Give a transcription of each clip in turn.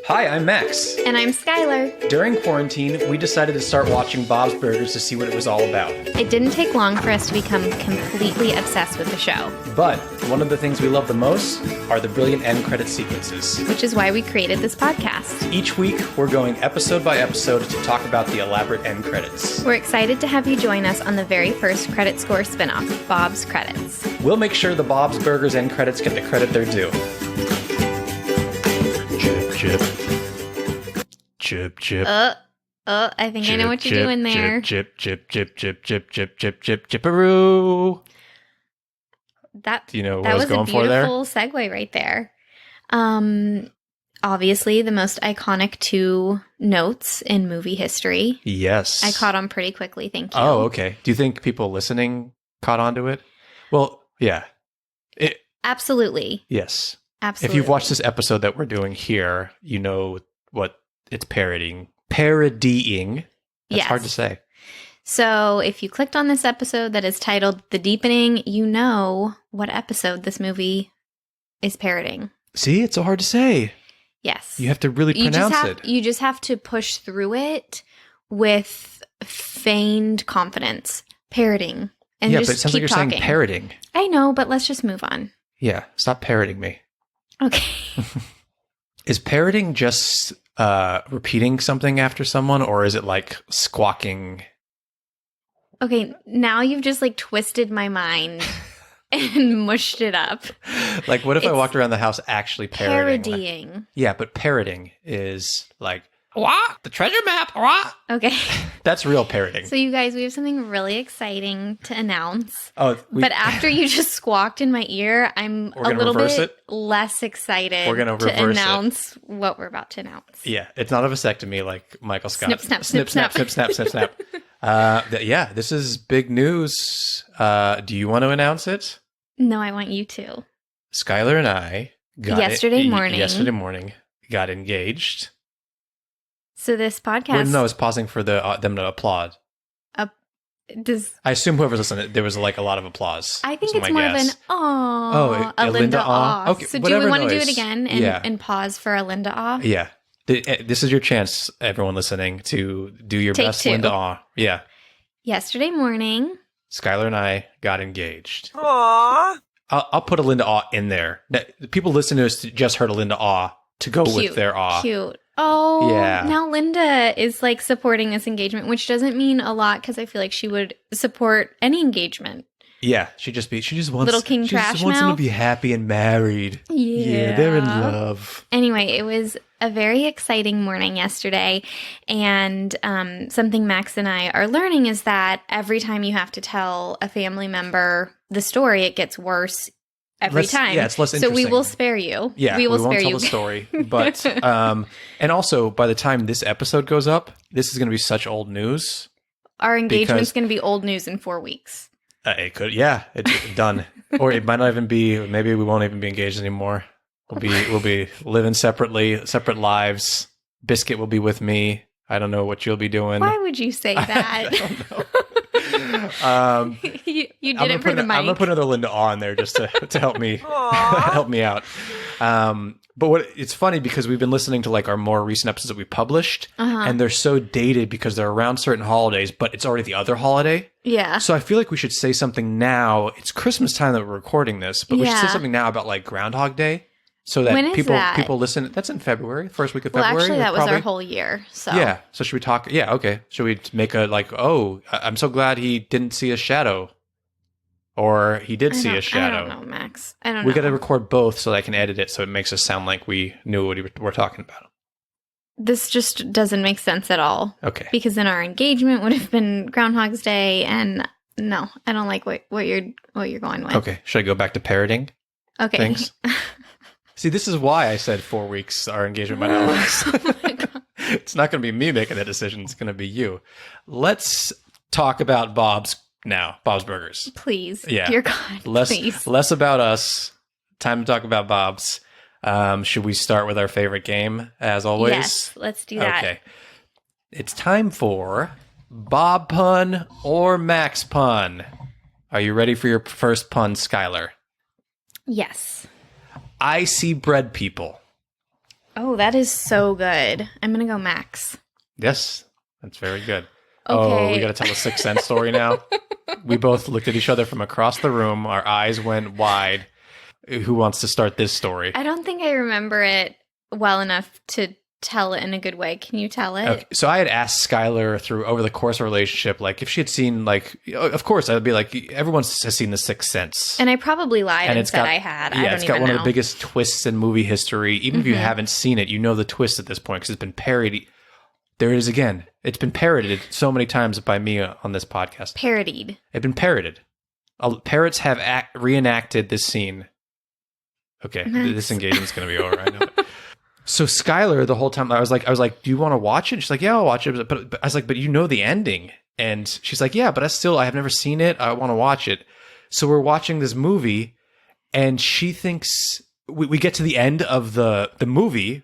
Hi, I'm Max. And I'm Skylar. During quarantine, we decided to start watching Bob's Burgers to see what it was all about. It didn't take long for us to become completely obsessed with the show. But one of the things we love the most are the brilliant end credit sequences. Which is why we created this podcast. Each week, we're going episode by episode to talk about the elaborate end credits. We're excited to have you join us on the very first Credit Score spinoff, Bob's Credits. We'll make sure the Bob's Burgers end credits get the credit they're due. Chip, chip, chip. I think I know what you're doing there. Chip, chip, chip, chip, chip, chip, chip, chip, chipperoo. Do you know what I was going for there? That was a beautiful segue right there. Obviously, the most iconic two notes in movie history. Yes. I caught on pretty quickly, thank you. Oh, okay. Do you think people listening caught on to it? Well, yeah. Absolutely. Yes. Absolutely. If you've watched this episode that we're doing here, you know what it's parodying. Parodying. That's hard to say. So if you clicked on this episode that is titled The Deepening, you know what episode this movie is parodying. See, it's so hard to say. Yes. You have to really pronounce it. You just have to push through it with feigned confidence. Parodying. And yeah, just but it sounds like you're saying parroting. I know, but let's just move on. Yeah, stop parroting me. Okay. Is parroting just repeating something after someone, or is it like squawking? Okay, now you've just like twisted my mind and mushed it up. Like, what if I walked around the house actually parroting? Parodying. Yeah, but parroting is like, what? The treasure map, what? Okay. That's real parroting. So you guys, we have something really exciting to announce. But after you just squawked in my ear, I'm a little bit less excited to announce what we're about to announce. Yeah, it's not a vasectomy like Michael Scott. Snip, snap, snip, snap. Snip, snap, snip, snap. Yeah, this is big news. Do you want to announce it? No, I want you to. Skylar and I got yesterday morning got engaged. So this podcast... Well, no, I was pausing for them to applaud. I assume whoever's listening, there was like a lot of applause. I think it's more of an a Linda aw. Okay, so do we want to do it again and pause for a Linda aw? Yeah. This is your chance, everyone listening, to do your best Linda aw. Yeah. Yesterday morning, Skylar and I got engaged. Aww. I'll put a Linda aw in there. The people listening to us just heard a Linda aw to go with their aw. Cute. Oh, yeah. Now Linda is like supporting this engagement, which doesn't mean a lot because I feel like she would support any engagement. Yeah, she just wants Little King Trash just wants them to be happy and married. Yeah, they're in love. Anyway, it was a very exciting morning yesterday, and something Max and I are learning is that every time you have to tell a family member the story, it gets worse. Every time. Yeah, it's less interesting. So we will spare you. Yeah, we won't tell the story. But, and also, by the time this episode goes up, this is going to be such old news. Our engagement's going to be old news in 4 weeks. It could, yeah, it's done. Or it might not even be, maybe we won't even be engaged anymore. We'll be living separate lives. Biscuit will be with me. I don't know what you'll be doing. Why would you say that? I don't know. You did it for the mic. I'm gonna put another Linda on there just to help me help me out. But it's funny because we've been listening to like our more recent episodes that we published, and they're so dated because they're around certain holidays, but it's already the other holiday. Yeah. So I feel like we should say something now. It's Christmas time that we're recording this, but we should say something now about like Groundhog Day. So that people listen. That's in February, first week of February. Well, actually, that was our whole year. So yeah. So should we talk? Yeah. Okay. Should we make a like? Oh, I'm so glad he didn't see a shadow, or he did see a shadow. I don't know, Max. I don't know. We got to record both so that I can edit it, so it makes us sound like we knew what we're talking about. This just doesn't make sense at all. Okay. Because then our engagement would have been Groundhog's Day, and no, I don't like what you're going with. Okay. Should I go back to parroting? Okay. Thanks. See, this is why I said 4 weeks our engagement might not last. Oh my God. It's not going to be me making that decision. It's going to be you. Let's talk about Bob's Burgers. Please. Yeah. Dear God, please. Less about us. Time to talk about Bob's. Should we start with our favorite game, as always? Yes, let's do that. Okay. It's time for Bob Pun or Max Pun. Are you ready for your first pun, Skylar? Yes. I see bread people. Oh, that is so good. I'm going to go Max. Yes, that's very good. Okay. Oh, we got to tell a Sixth Sense story now. We both looked at each other from across the room. Our eyes went wide. Who wants to start this story? I don't think I remember it well enough to tell it in a good way. Can you tell it? Okay. So I had asked Skylar over the course of our relationship, like if she had seen, like, of course I'd be like, everyone has seen The Sixth Sense. And I probably lied and said got, I had. Yeah, it's got one of the biggest twists in movie history. Even if you haven't seen it, you know the twist at this point because it's been parodied. There it is again. It's been parroted so many times by me on this podcast. Parodied. It's been parroted. Parrots have reenacted this scene. Okay, this engagement's going to be over. I know it. So Skylar, the whole time, I was like, do you want to watch it? She's like, yeah, I'll watch it. But I was like, but you know the ending. And she's like, yeah, but I have never seen it. I want to watch it. So we're watching this movie and she thinks, we get to the end of the movie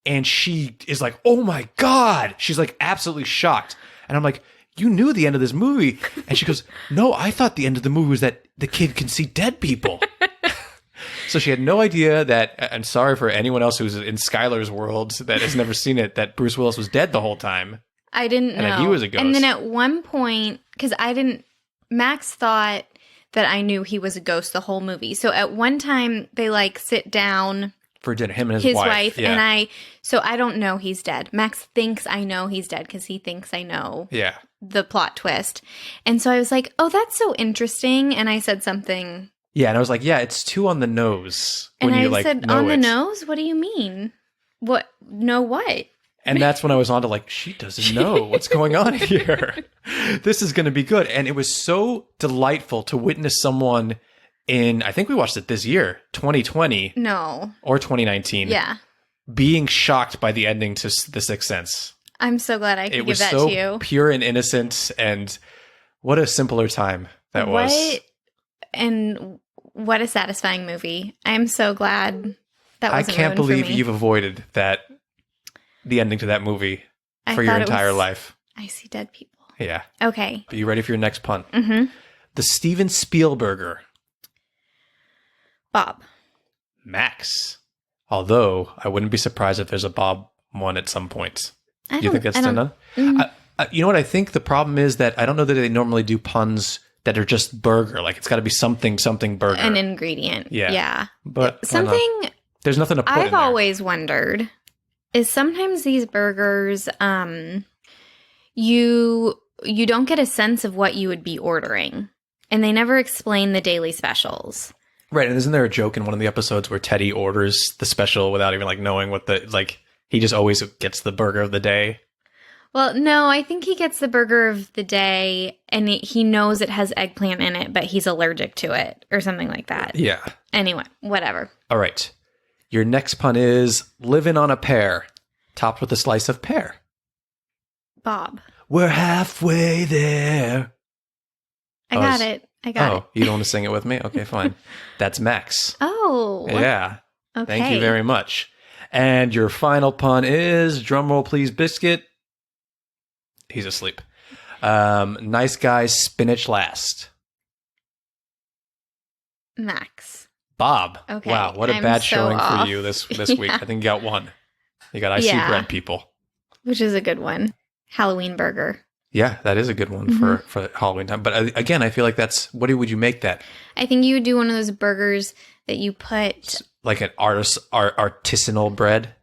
and she is like, oh my God. She's like absolutely shocked. And I'm like, you knew the end of this movie. And she goes, no, I thought the end of the movie was that the kid can see dead people. So she had no idea that, and sorry for anyone else who's in Skylar's world that has never seen it, that Bruce Willis was dead the whole time. I didn't know. And he was a ghost. And then at one point, because Max thought that I knew he was a ghost the whole movie. So at one time, they like sit down for dinner, him and his wife. Yeah. And so I don't know he's dead. Max thinks I know he's dead because he thinks I know the plot twist. And so I was like, oh, that's so interesting. And I said something. Yeah, and I was like, yeah, it's too on the nose. And I said, on the nose? What do you mean? What? No, what? And that's when I was on to like, she doesn't know what's going on here. This is going to be good. And it was so delightful to witness someone I think we watched it this year, 2020. No. Or 2019. Yeah. Being shocked by the ending to The Sixth Sense. I'm so glad I could give that to you. It was so pure and innocent, and what a simpler time that was. And what a satisfying movie. I'm so glad that wasn't I can't ruined believe for me. you've avoided the ending to that movie for your entire life. I see dead people. Yeah. Okay. Are you ready for your next pun? Mm-hmm. The Steven Spielberger. Bob. Max. Although, I wouldn't be surprised if there's a Bob one at some point. Do you think that's enough? Mm-hmm. You know what I think the problem is that I don't know that they normally do puns that are just burger. Like, it's got to be something burger. An ingredient. Yeah. But something... There's nothing to put in there. I've always wondered is sometimes these burgers, you don't get a sense of what you would be ordering. And they never explain the daily specials. Right. And isn't there a joke in one of the episodes where Teddy orders the special without even like knowing what he just always gets the burger of the day? Well, no, I think he gets the burger of the day and he knows it has eggplant in it, but he's allergic to it or something like that. Yeah. Anyway, whatever. All right. Your next pun is living on a pear, topped with a slice of pear. Bob. We're halfway there. I got it. You don't want to sing it with me? Okay, fine. That's Max. Oh. Yeah. Okay. Thank you very much. And your final pun is, drumroll please, biscuit. He's asleep. Nice guys, spinach last. Max. Bob. Okay. Wow, what a bad showing for you this week. I think you got one. You got icy bread, people. Which is a good one. Halloween burger. Yeah, that is a good one for Halloween time. But again, I feel like what would you make that? I think you would do one of those burgers that you put... Like an artisanal bread?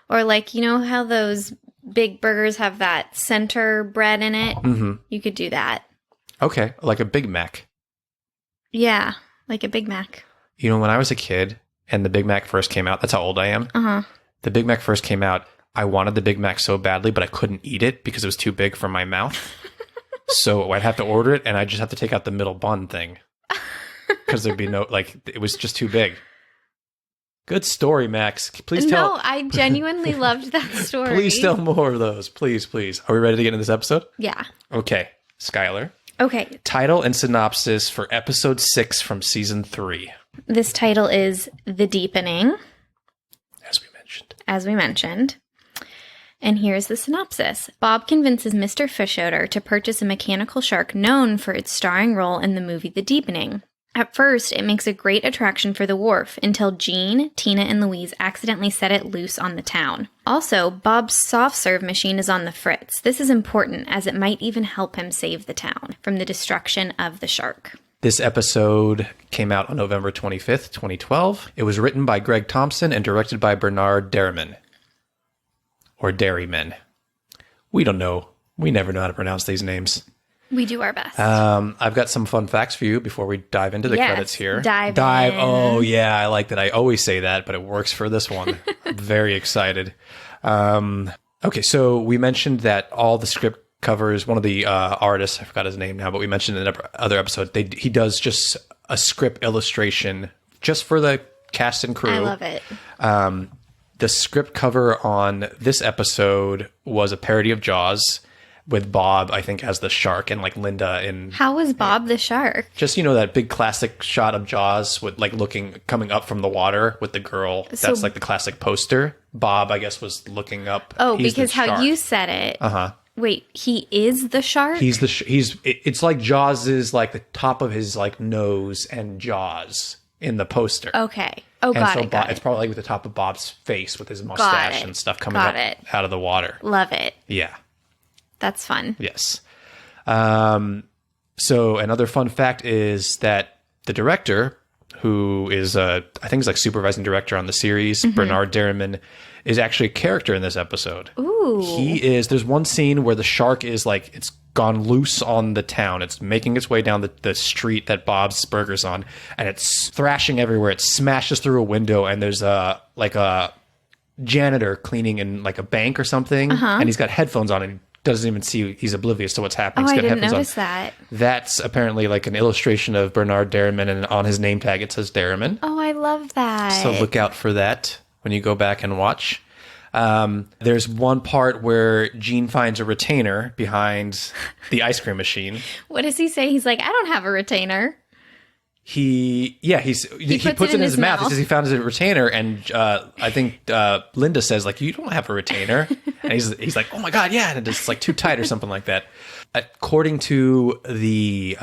Or like, you know how those big burgers have that center bread in it? Mm-hmm. You could do that. Okay, like a Big Mac. Yeah, like a Big Mac. You know, when I was a kid and the Big Mac first came out, that's how old I am. Uh-huh. The Big Mac first came out, I wanted the Big Mac so badly, but I couldn't eat it because it was too big for my mouth. So I'd have to order it and I'd just have to take out the middle bun thing. Because there'd be it was just too big. Good story, Max. Please tell. No, I genuinely loved that story. Please tell more of those. Please, please. Are we ready to get into this episode? Yeah. Okay. Skylar. Okay. Title and synopsis for episode 6 from season 3. This title is The Deepening. As we mentioned. And here's the synopsis. Bob convinces Mr. Fishoder to purchase a mechanical shark known for its starring role in the movie The Deepening. At first, it makes a great attraction for the wharf until Jean, Tina, and Louise accidentally set it loose on the town. Also, Bob's soft serve machine is on the fritz. This is important as it might even help him save the town from the destruction of the shark. This episode came out on November 25th, 2012. It was written by Greg Thompson and directed by Bernard Derriman. Or Derryman. We don't know. We never know how to pronounce these names. We do our best. I've got some fun facts for you before we dive into the credits here. Dive in. Oh, yeah. I like that. I always say that, but it works for this one. I'm very excited. Okay, so we mentioned that all the script covers, one of the artists, I forgot his name now, but we mentioned in another episode, he does just a script illustration just for the cast and crew. I love it. The script cover on this episode was a parody of Jaws, with Bob, I think, as the shark, and like Linda in... How was Bob the shark? Just, that big classic shot of Jaws with like coming up from the water with the girl. That's like the classic poster. Bob, I guess, was looking up. Oh, because how you said it. Uh-huh. Wait, he is the shark? It's like Jaws is like the top of his like nose and Jaws in the poster. Okay. Oh, got it. It's probably like with the top of Bob's face with his mustache and stuff coming up out of the water. Love it. Yeah. That's fun. Yes. So another fun fact is that the director, who is, I think is like supervising director on the series, Bernard Derriman, is actually a character in this episode. Ooh. There's one scene where the shark is like, it's gone loose on the town. It's making its way down the street that Bob's Burger's on, and it's thrashing everywhere. It smashes through a window, and there's a janitor cleaning in like a bank or something, and he's got headphones on, and he doesn't even see, he's oblivious to what's happening. Oh, I didn't notice that. That's apparently like an illustration of Bernard Derriman, and on his name tag it says Derriman. Oh, I love that. So look out for that when you go back and watch. There's one part where Gene finds a retainer behind the ice cream machine. What does he say? He's like, I don't have a retainer. He puts it in his mouth. He says he found a retainer, and I think Linda says, like, you don't have a retainer. And he's like, oh my God, yeah, and it's like too tight or something like that. According to the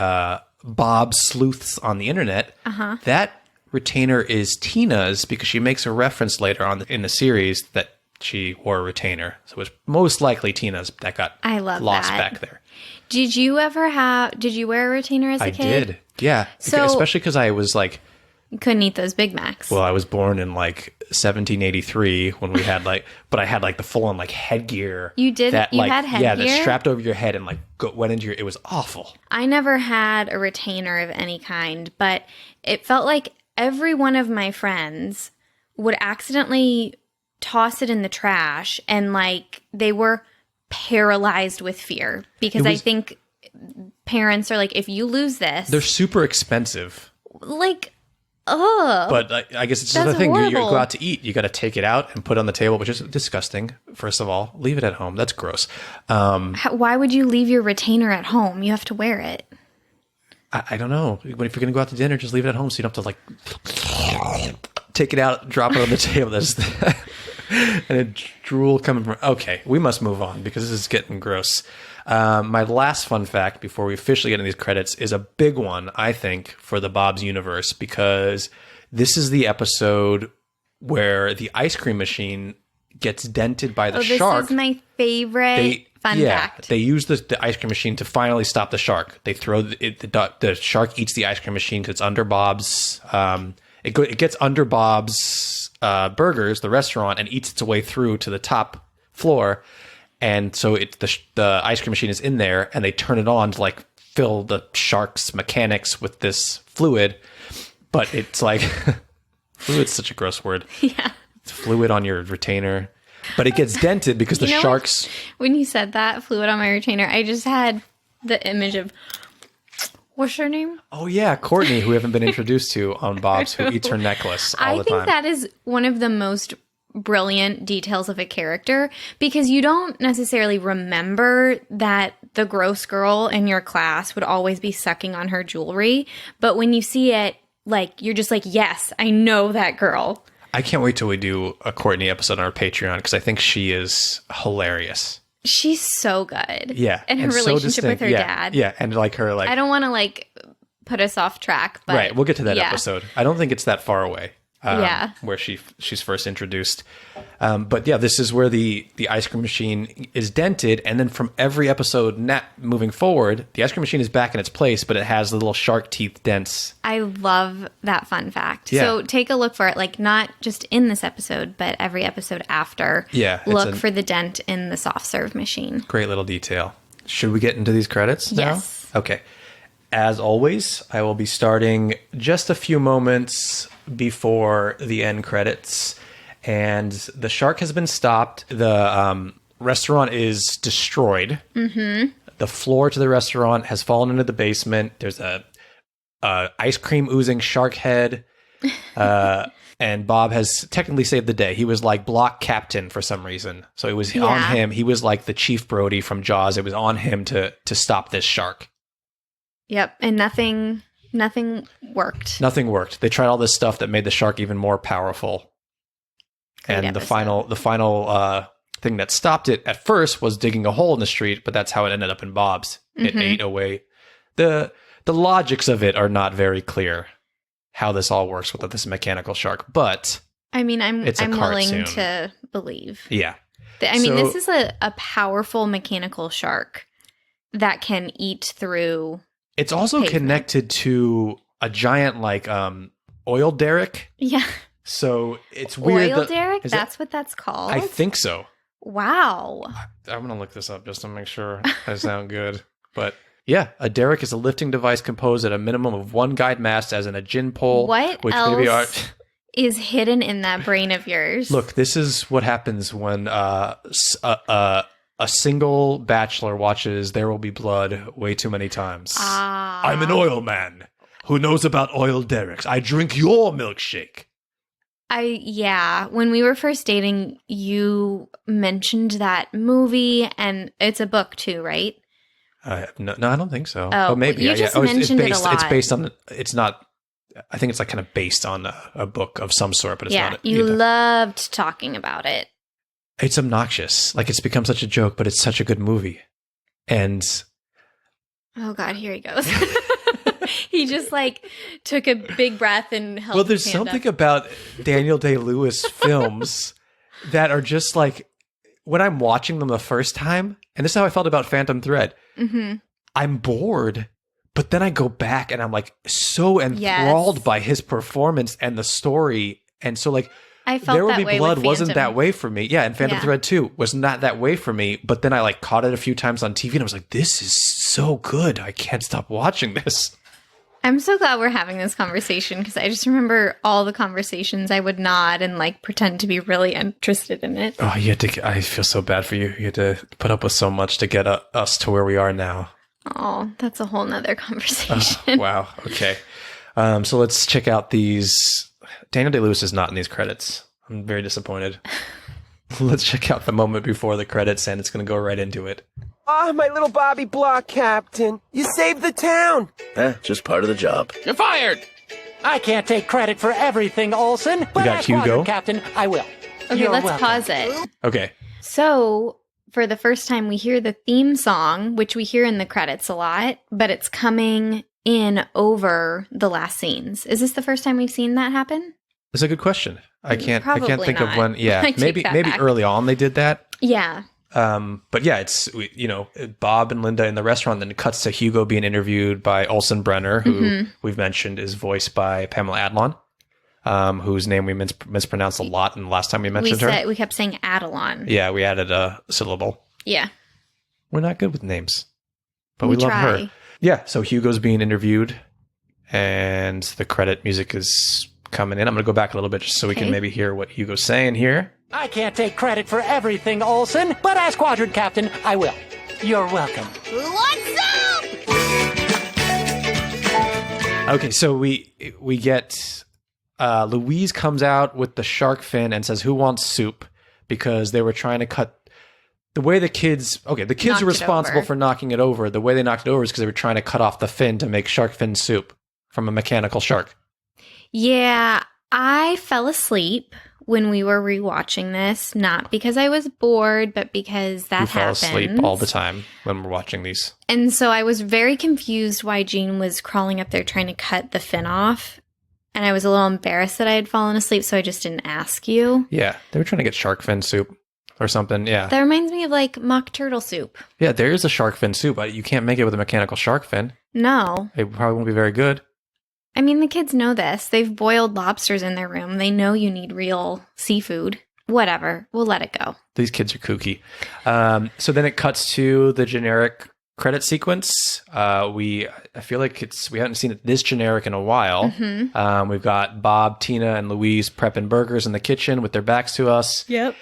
Bob sleuths on the internet, that retainer is Tina's because she makes a reference later on in the series that she wore a retainer. So it was most likely Tina's that got lost back there. Did you wear a retainer as a kid? I did. Yeah. So, especially because I was like... You couldn't eat those Big Macs. Well, I was born in like 1783 when we had like... But I had like the full-on like headgear. You did? That, you like, had headgear? Yeah, that strapped over your head and like went into your... It was awful. I never had a retainer of any kind, but it felt like every one of my friends would accidentally toss it in the trash, and like they were paralyzed with fear because I think parents are like, if you lose this, they're super expensive. Like, oh, but I guess it's just the thing. You go out to eat, you got to take it out and put it on the table, which is disgusting. First of all, leave it at home. That's gross. Why would you leave your retainer at home? You have to wear it. I don't know. But if you're going to go out to dinner, just leave it at home so you don't have to like take it out, drop it on the table. And a drool coming from... Okay, we must move on because this is getting gross. My last fun fact before we officially get into these credits is a big one, I think, for the Bob's universe, because this is the episode where the ice cream machine gets dented by the shark. This is my favorite fun fact. They use the ice cream machine to finally stop the shark. They throw the shark eats the ice cream machine because it's under Bob's... It gets under Bob's Burgers, the restaurant, and eats its way through to the top floor. And so the ice cream machine is in there, and they turn it on to like fill the shark's mechanics with this fluid. But it's like fluid's such a gross word. Yeah, it's fluid on your retainer, but it gets dented because the sharks. When you said that, fluid on my retainer, I just had the image of. What's her name? Oh, yeah. Courtney, who we haven't been introduced to on Bob's, who eats her necklace all the time. I think that is one of the most brilliant details of a character because you don't necessarily remember that the gross girl in your class would always be sucking on her jewelry. But when you see it, like, you're just like, yes, I know that girl. I can't wait till we do a Courtney episode on our Patreon because I think she is hilarious. She's so good. Yeah. And her relationship with her dad. Yeah. And like her, like, I don't want to like put us off track. But right. We'll get to that episode. I don't think it's that far away. Where she's first introduced. But yeah, this is where the ice cream machine is dented. And then from every episode moving forward, the ice cream machine is back in its place, but it has the little shark teeth dents. I love that fun fact. Yeah. So take a look for it, like not just in this episode, but every episode after. Yeah. Look for the dent in the soft serve machine. Great little detail. Should we get into these credits now? Yes. Okay. As always, I will be starting just a few moments before the end credits. And the shark has been stopped. The restaurant is destroyed. Mm-hmm. The floor to the restaurant has fallen into the basement. There's a ice cream oozing shark head. And Bob has technically saved the day. He was like block captain for some reason. So it was on him. He was like the Chief Brody from Jaws. It was on him to stop this shark. Yep. And nothing worked. Nothing worked. They tried all this stuff that made the shark even more powerful. And the final thing that stopped it at first was digging a hole in the street, but that's how it ended up in Bob's. It ate away. The logics of it are not very clear, how this all works with this mechanical shark, but I mean, I'm willing cartoon. to believe. Yeah. This is a powerful mechanical shark that can eat through. It's also pavement. connected to a giant oil derrick. Yeah. So it's weird. Oil derrick? That's what that's called? I think so. Wow. I'm going to look this up just to make sure I sound good. But yeah, a derrick is a lifting device composed at a minimum of one guide mast as in a gin pole. What else is hidden in that brain of yours? Look, this is what happens when a single bachelor watches There Will Be Blood way too many times. I'm an oil man who knows about oil derricks. I drink your milkshake. When we were first dating, you mentioned that movie, and it's a book too, right? No, I don't think so. Oh, maybe. You just mentioned it a lot. It's based on. It's not. I think it's like kind of based on a book of some sort, but it's not. You loved talking about it. It's obnoxious. Like it's become such a joke, but it's such a good movie. And oh God, here he goes. He just took a big breath and held. Well, there's something about Daniel Day-Lewis films that are just when I'm watching them the first time, and this is how I felt about Phantom Thread. Mm-hmm. I'm bored, but then I go back and I'm so enthralled by his performance and the story, and so I felt There Will that Be way Blood with wasn't Phantom. that way for me. Yeah, and Phantom Thread 2 was not that way for me. But then I caught it a few times on TV and I was like, this is so good. I can't stop watching this. I'm so glad we're having this conversation because I just remember all the conversations I would nod and pretend to be really interested in it. Oh, you had to. I feel so bad for you. You had to put up with so much to get us to where we are now. Oh, that's a whole nother conversation. Wow. Okay. So let's check out these. Daniel Day-Lewis is not in these credits. I'm very disappointed. Let's check out the moment before the credits, and it's going to go right into it. Ah, my little Bobby Block, Captain. You saved the town. Just part of the job. You're fired! I can't take credit for everything, Olson. But got as Hugo? Squadron Captain, I will. Okay, You're let's welcome. pause it. Okay. So, for the first time, we hear the theme song, which we hear in the credits a lot, but it's coming in over the last scenes. Is this the first time we've seen that happen? That's a good question. I can't think not. of when. Yeah, I take that maybe back. early on they did that. Yeah. But yeah, it's Bob and Linda in the restaurant. Then it cuts to Hugo being interviewed by Olsen Brenner, who we've mentioned is voiced by Pamela Adlon, whose name we mispronounced a lot. And the last time we mentioned her, We kept saying Adelon. yeah, we added a syllable. Yeah. We're not good with names, but We we love try. her. Yeah, so Hugo's being interviewed, and the credit music is coming in. I'm going to go back a little bit just so we can Okay. maybe hear what Hugo's saying here. I can't take credit for everything, Olson. But as Squadron Captain, I will. You're welcome. Okay, so we get Louise comes out with the shark fin and says, "Who wants soup?" Because they were trying to cut the way the kids. Okay, the kids Knocked are it responsible over. for knocking it over. The way they knocked it over is because they were trying to cut off the fin to make shark fin soup from a mechanical shark. Yeah, I fell asleep when we were rewatching this, not because I was bored, but because that You fall happens. asleep all the time when we're watching these. And so I was very confused why Jean was crawling up there trying to cut the fin off. And I was a little embarrassed that I had fallen asleep, so I just didn't ask you. Yeah, they were trying to get shark fin soup or something. Yeah. That reminds me of like mock turtle soup. Yeah, there is a shark fin soup, but you can't make it with a mechanical shark fin. No. It probably won't be very good. I mean, the kids know this. They've boiled lobsters in their room. They know you need real seafood. Whatever. We'll let it go. These kids are kooky. So then it cuts to the generic credit sequence. I feel like we haven't seen it this generic in a while. Mm-hmm. We've got Bob, Tina, and Louise prepping burgers in the kitchen with their backs to us. Yep.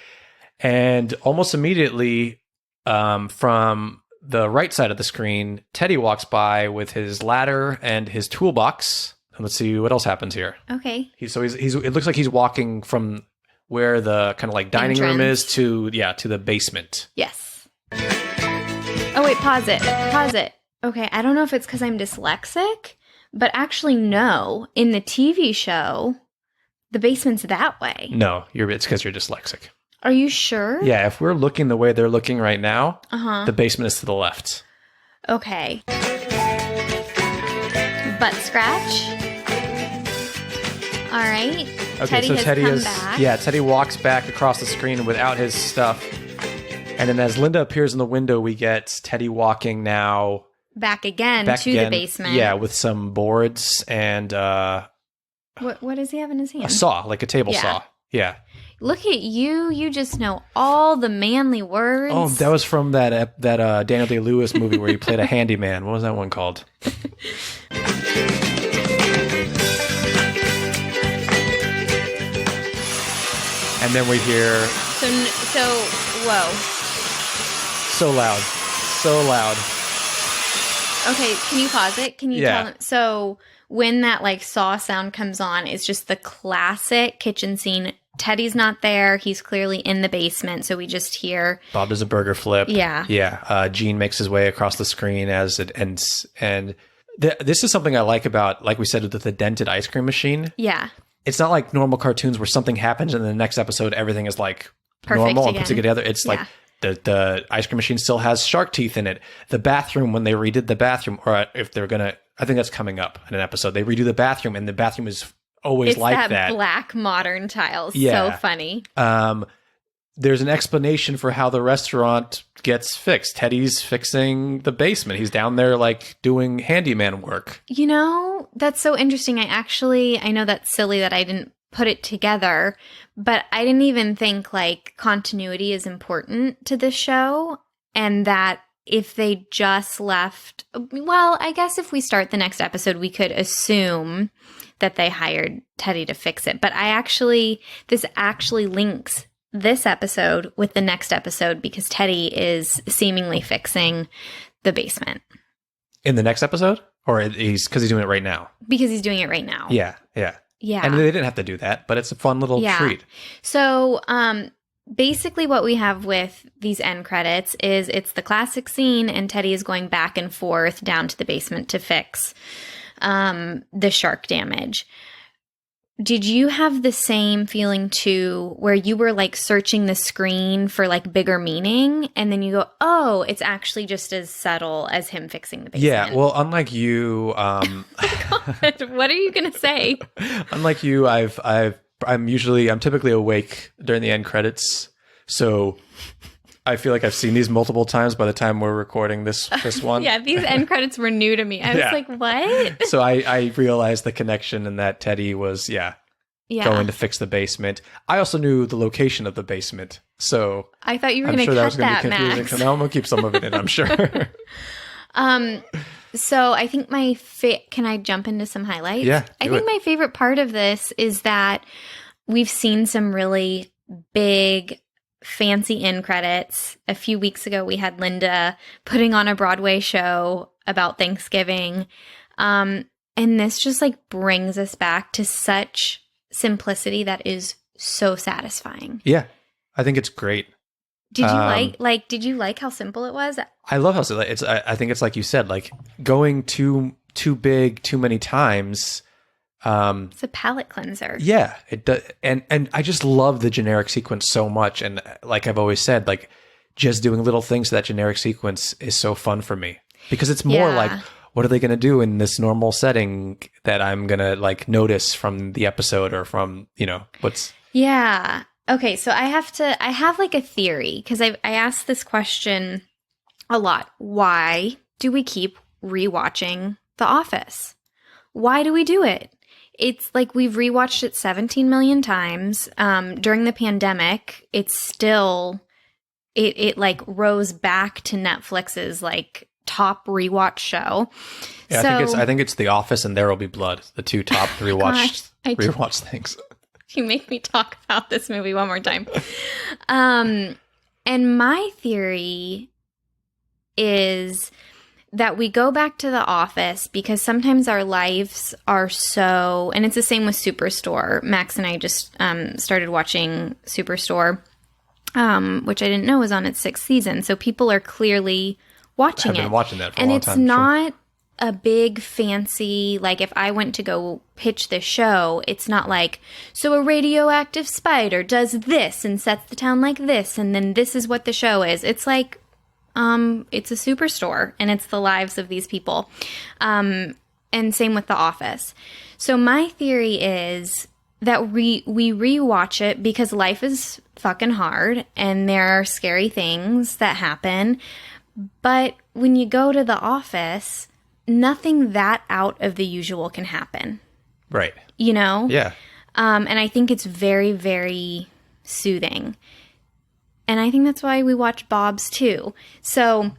And almost immediately, from the right side of the screen, Teddy walks by with his ladder and his toolbox. And let's see what else happens here. Okay. He's it looks like he's walking from where the kind of like dining room is to the basement. Yes. Oh, wait, pause it. Okay, I don't know if it's because I'm dyslexic, but actually, no. In the TV show, the basement's that way. No, it's because you're dyslexic. Are you sure? Yeah, if we're looking the way they're looking right now, Uh-huh. the basement is to the left. Okay. Butt scratch. All right. Okay, so has Teddy come is back. yeah. Teddy walks back across the screen without his stuff, and then as Linda appears in the window, we get Teddy walking now Back again back to again, the basement. Yeah, with some boards and What does he have in his hand? a saw, like a table Yeah. saw. Yeah. Look at you. You just know all the manly words. Oh, that was from that Daniel Day-Lewis movie where he played a handyman. What was that one called? And then we hear Whoa. so loud. Okay, can you pause it? Can you Yeah. tell them? So when that like saw sound comes on, it's just the classic kitchen scene. Teddy's not there. He's clearly in the basement. So we just hear, Bob does a burger flip. Yeah. Yeah. Gene makes his way across the screen as it ends. And this is something I like about, like we said, with the dented ice cream machine. yeah, It's not like normal cartoons where something happens and in the next episode everything is like Perfect normal and again. put together. It's like the ice cream machine still has shark teeth in it. The bathroom, when they redid the bathroom, or if they're gonna, I think that's coming up in an episode. They redo the bathroom, and the bathroom is always it's like that black modern tiles. Yeah. So funny. There's an explanation for how the restaurant gets fixed. Teddy's fixing the basement. He's down there like doing handyman work. You know, that's so interesting. I know that's silly that I didn't put it together, but I didn't even think like continuity is important to this show, and that if they just left, well, I guess if we start the next episode, we could assume that they hired Teddy to fix it. But this actually links this episode with the next episode because Teddy is seemingly fixing the basement. In the next episode? Or because he's doing it right now? Because he's doing it right now. Yeah, yeah. Yeah. And they didn't have to do that, but it's a fun little treat. So, basically what we have with these end credits is it's the classic scene and Teddy is going back and forth down to the basement to fix the shark damage. Did you have the same feeling too, where you were like searching the screen for like bigger meaning and then you go, oh, it's actually just as subtle as him fixing the basement? Yeah, well, unlike you, What are you going to say? unlike you, I'm typically awake during the end credits, so I feel like I've seen these multiple times by the time we're recording this one. Yeah, these end credits were new to me. I was like, what? So I realized the connection and that Teddy was, going to fix the basement. I also knew the location of the basement, so I thought you were I'm going to sure that cut was going to that, be confusing. Max. So now I'm going to keep some of it in, I'm sure. So I think can I jump into some highlights? Yeah, I do think it. my favorite part of this is that we've seen some really big, fancy end credits. A few weeks ago, we had Linda putting on a Broadway show about Thanksgiving. And this just like brings us back to such simplicity that is so satisfying. Yeah, I think it's great. Did you did you like how simple it was? I love how it's. I think it's like you said, like going too big too many times It's a palate cleanser. Yeah, it does. And I just love the generic sequence so much. And like I've always said, like just doing little things to that generic sequence is so fun for me because it's more like, what are they going to do in this normal setting that I'm going to like notice from the episode or from, what's. Yeah. Okay. So I have like a theory because I asked this question a lot. Why do we keep rewatching The Office? Why do we do it? It's like we've rewatched it 17 million times. During the pandemic, it's still, it like rose back to Netflix's like top rewatch show. Yeah, so, I think it's The Office and There Will Be Blood, the two top rewatch things. You make me talk about this movie one more time. And my theory is that we go back to The Office because sometimes our lives are so, and it's the same with Superstore. Max and I just started watching Superstore, which I didn't know was on its 6th season. So people are clearly watching it. I've been watching that for a and long it's time. not a big fancy, like if I went to go pitch the show, it's not like, so a radioactive spider does this and sets the town like this, and then this is what the show is. It's like, it's a Superstore, and it's the lives of these people. And same with The Office. So my theory is that we rewatch it because life is fucking hard, and there are scary things that happen. But when you go to The Office, nothing that out of the usual can happen. Right. Yeah. And I think it's very, very soothing. And I think that's why we watch Bob's too. So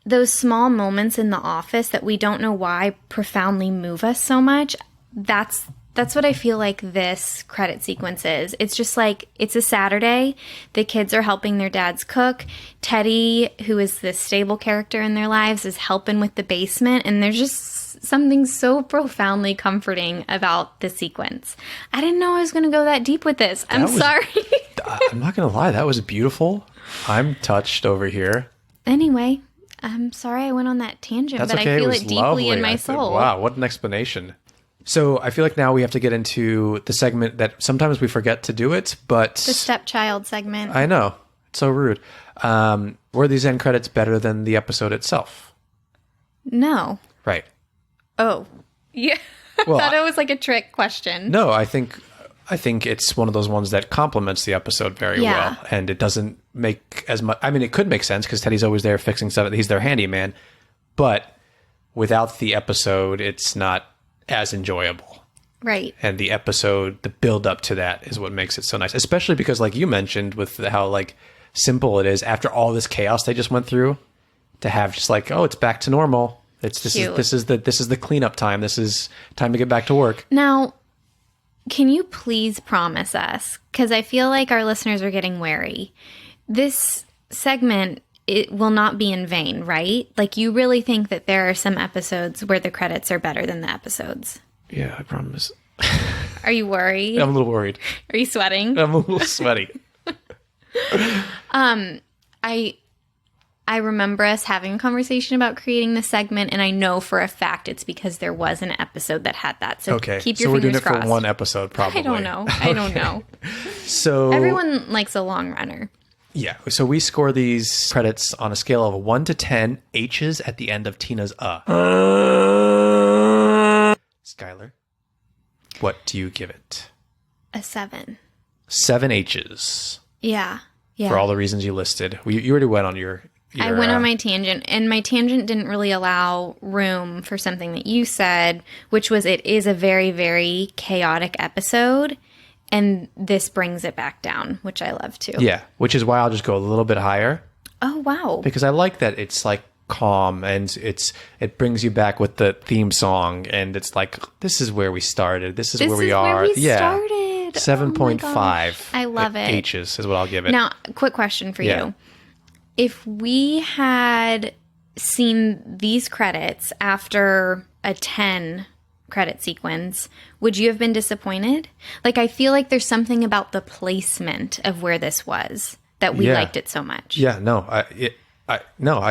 those small moments in The Office that we don't know why profoundly move us so much, that's what I feel like this credit sequence is. It's just like, it's a Saturday. The kids are helping their dads cook. Teddy, who is the stable character in their lives, is helping with the basement. And there's just something so profoundly comforting about the sequence. I didn't know I was going to go that deep with this. I'm sorry. I'm not going to lie. That was beautiful. I'm touched over here. Anyway, I'm sorry I went on that tangent, That's but okay. I feel It it was deeply lovely. in my soul. Wow, what an explanation. So I feel like now we have to get into the segment that sometimes we forget to do it, but... The stepchild segment. I know. It's so rude. Were these end credits better than the episode itself? No. Right. Oh. Yeah. Well, I thought it was like a trick question. No, I think it's one of those ones that complements the episode very well, and it doesn't make as much... I mean, it could make sense because Teddy's always there fixing stuff. He's their handyman, but without the episode, it's not as enjoyable. Right. And the episode, the build up to that is what makes it so nice, especially because like you mentioned with how like simple it is after all this chaos they just went through to have just like, oh, it's back to normal. This is the cleanup time. This is time to get back to work. Now, can you please promise us, because I feel like our listeners are getting wary, this segment, it will not be in vain, right? Like, you really think that there are some episodes where the credits are better than the episodes? Yeah, I promise. Are you worried? I'm a little worried. Are you sweating? I'm a little sweaty. I remember us having a conversation about creating the segment, and I know for a fact it's because there was an episode that had that. So okay. keep your so we're doing fingers it crossed. for one episode, probably. I don't know. I don't know. So everyone likes a long runner. Yeah. So we score these credits on a scale of 1 to 10 H's at the end of Tina's Skylar, what do you give it? A 7. 7 H's. Yeah. For all the reasons you listed. You already went on your I went on my tangent, and my tangent didn't really allow room for something that you said, which was it is a very, very chaotic episode, and this brings it back down, which I love too. Yeah, which is why I'll just go a little bit higher. Oh, wow. Because I like that it's like calm, and it brings you back with the theme song, and it's like, this is where we started. This is where we are. Started. 7.5. I love it. H's is what I'll give it. Now, quick question for you. If we had seen these credits after a 10 credit sequence, would you have been disappointed? Like, I feel like there's something about the placement of where this was that we liked it so much. Yeah, no, I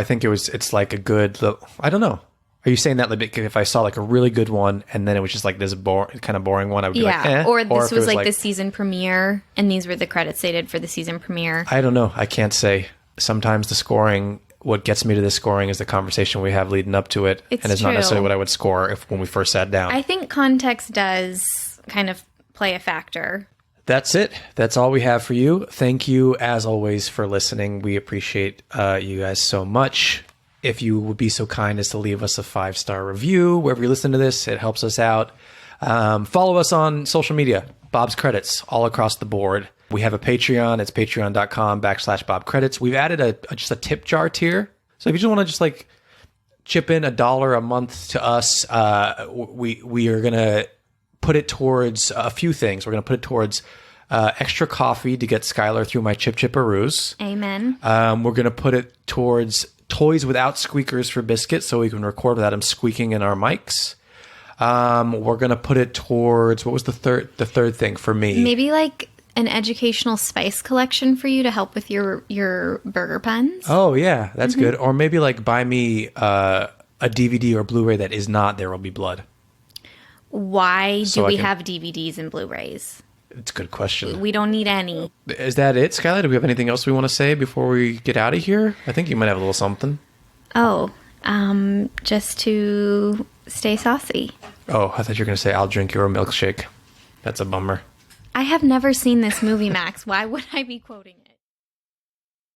think it's like a good, I don't know. Are you saying that like if I saw like a really good one and then it was just like this kind of boring one, I would be like, eh? Or this if it was like the season premiere and these were the credits they did for the season premiere. I don't know. I can't say. Sometimes the scoring, what gets me to the scoring is the conversation we have leading up to it. It's and it's not true. necessarily what I would score when we first sat down. I think context does kind of play a factor. That's it. That's all we have for you. Thank you, as always, for listening. We appreciate you guys so much. If you would be so kind as to leave us a 5-star review wherever you listen to this, it helps us out. Follow us on social media, Bob's Credits, all across the board. We have a Patreon. It's patreon.com/Bob Credits. We've added just a tip jar tier. So if you just want to just like chip in $1 a month to us, we are going to put it towards a few things. We're going to put it towards extra coffee to get Skylar through my chip-chipperoos. Amen. We're going to put it towards toys without squeakers for Biscuit so we can record without him squeaking in our mics. We're going to put it towards, what was the third thing for me? Maybe like an educational spice collection for you to help with your burger puns. Oh, yeah, that's good. Or maybe like buy me a DVD or Blu-ray that is not There Will Be Blood. Why do we have DVDs and Blu-rays? It's a good question. We don't need any. Is that it, Skylar? Do we have anything else we want to say before we get out of here? I think you might have a little something. Oh, just to stay saucy. Oh, I thought you were going to say, I'll drink your milkshake. That's a bummer. I have never seen this movie, Max. Why would I be quoting it?